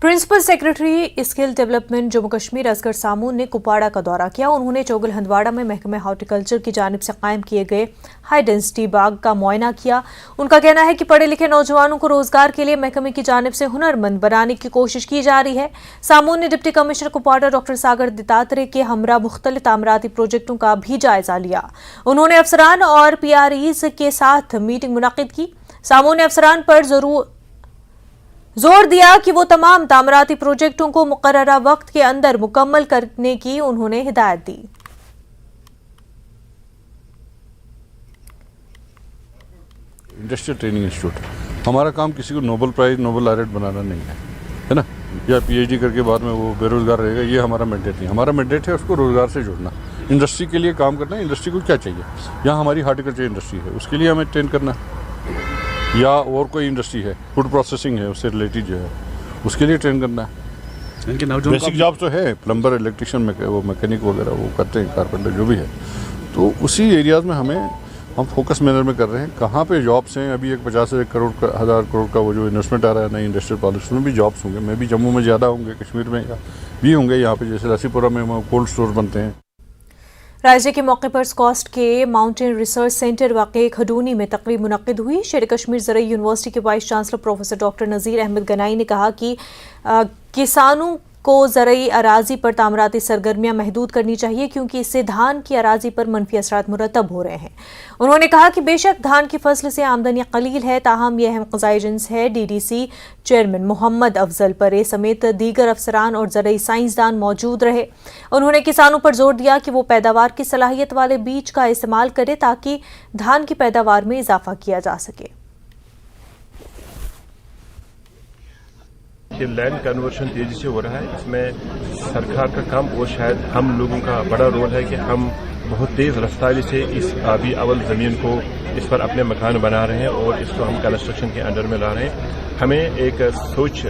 Principal secretary skill development Jammu Kashmir Asgar Samoon ने कुपवाड़ा का दौरा किया। उन्होंने चोगल हंदवाड़ा में महकमे हॉर्टिकल्चर की जानिब से कायम किए गए हाई डेंसिटी बाग का मुआयना किया। उनका कहना है कि पढ़े लिखे नौजवानों को रोजगार के लिए महकमे की जानिब से हुनरमंद बनाने की कोशिश की जा रही है। सामून ने डिप्टी कमिश्नर कुपवाड़ा डॉक्टर सागर दत्तात्रेय के हमरा मुख्तलिफ तामीराती प्रोजेक्टों का भी जायजा लिया। उन्होंने अफसरान और PREs के साथ मीटिंग मुनक्किद की। सामून ने अफसरान पर जोर दिया कि वो तमाम तामीराती प्रोजेक्टों को मुकर्ररा वक्त के अंदर मुकम्मल करने की उन्होंने हिदायत दी। इंडस्ट्रियल ट्रेनिंग इंस्टीट्यूट हमारा काम किसी को नोबेल प्राइज नोबेल लॉरेट बनाना नहीं है ना, या PhD करके बाद में वो बेरोजगार रहेगा, ये हमारा मैंडेट नहीं। हमारा मैंडेट है उसको रोजगार से जोड़ना, इंडस्ट्री के लिए काम करना। इंडस्ट्री को क्या चाहिए, यहाँ हमारी हार्टिकल्चर इंडस्ट्री है उसके लिए हमें ट्रेन करना है, या और कोई इंडस्ट्री है फूड प्रोसेसिंग है उससे रिलेटेड जो है उसके लिए ट्रेन करना है। बेसिक जॉब तो है, प्लम्बर, इलेक्ट्रिशियन, वो मैकेनिक वगैरह वो करते हैं, कारपेंटर जो भी है, तो उसी एरियाज में हम फोकस मैनर में कर रहे हैं। कहाँ पे जॉब्स हैं, अभी एक 50 करोड़ का 1000 करोड़ का वो जो इन्वेस्टमेंट आ रहा है नई इंडस्ट्रियल पॉलिसी में भी जॉब्स होंगे। मैं भी जम्मू में ज़्यादा होंगे, कश्मीर में भी होंगे, यहाँ पे जैसे लसीपुरा में कोल्ड स्टोर बनते हैं। राज्य के मौके पर स्कॉस्ट के माउंटेन रिसर्च सेंटर वाक़े खडूनी में तकरीब मुनक्किद हुई। शेर कश्मीर ज़रई यूनिवर्सिटी के वाइस चांसलर प्रोफेसर डॉक्टर नज़ीर अहमद गनाई ने कहा कि किसानों को ज़रई अराजी पर तामीराती सरगर्मियां महदूद करनी चाहिए, क्योंकि इससे धान की अराजी पर मनफी असरात मुरतब हो रहे हैं। उन्होंने कहा कि बेशक धान की फसल से आमदनी कलील है, ताहम यह अहम क़ज़ाई जिन्स है। DDC चेयरमैन मोहम्मद अफजल परे समेत दीगर अफसरान और ज़रई साइंसदान मौजूद रहे। उन्होंने किसानों पर जोर दिया कि वो पैदावार की सलाहियत वाले बीज का इस्तेमाल करें ताकि धान की पैदावार में इजाफा किया जा सके। कि लैंड कन्वर्शन तेजी से हो रहा है, इसमें सरकार का काम और शायद हम लोगों का बड़ा रोल है कि हम बहुत तेज़ रफ्तारी से इस आबी अवल ज़मीन को इस पर अपने मकान बना रहे हैं और इसको हम कंस्ट्रक्शन के अंडर में ला रहे हैं। हमें एक सोच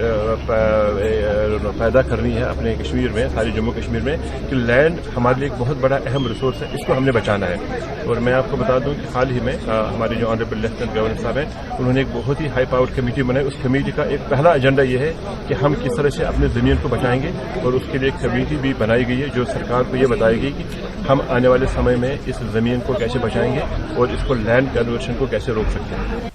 पैदा करनी है अपने कश्मीर में, सारे जम्मू कश्मीर में, कि लैंड हमारे लिए एक बहुत बड़ा अहम रिसोर्स है, इसको हमने बचाना है। और मैं आपको बता दूं कि हाल ही में हमारे जो ऑनरेबल लेफ्टिनेंट गवर्नर साहब हैं, उन्होंने एक बहुत ही हाई पावर कमेटी बनाई। उस कमेटी का एक पहला एजेंडा ये है कि हम किस तरह से अपने ज़मीन को बचाएंगे, और उसके लिए एक कमेटी भी बनाई गई है जो सरकार को ये बताएगी कि हम आने वाले समय में इस ज़मीन को कैसे बचाएंगे और इसको लैंड कन्वर्शन को कैसे रोक सकते हैं।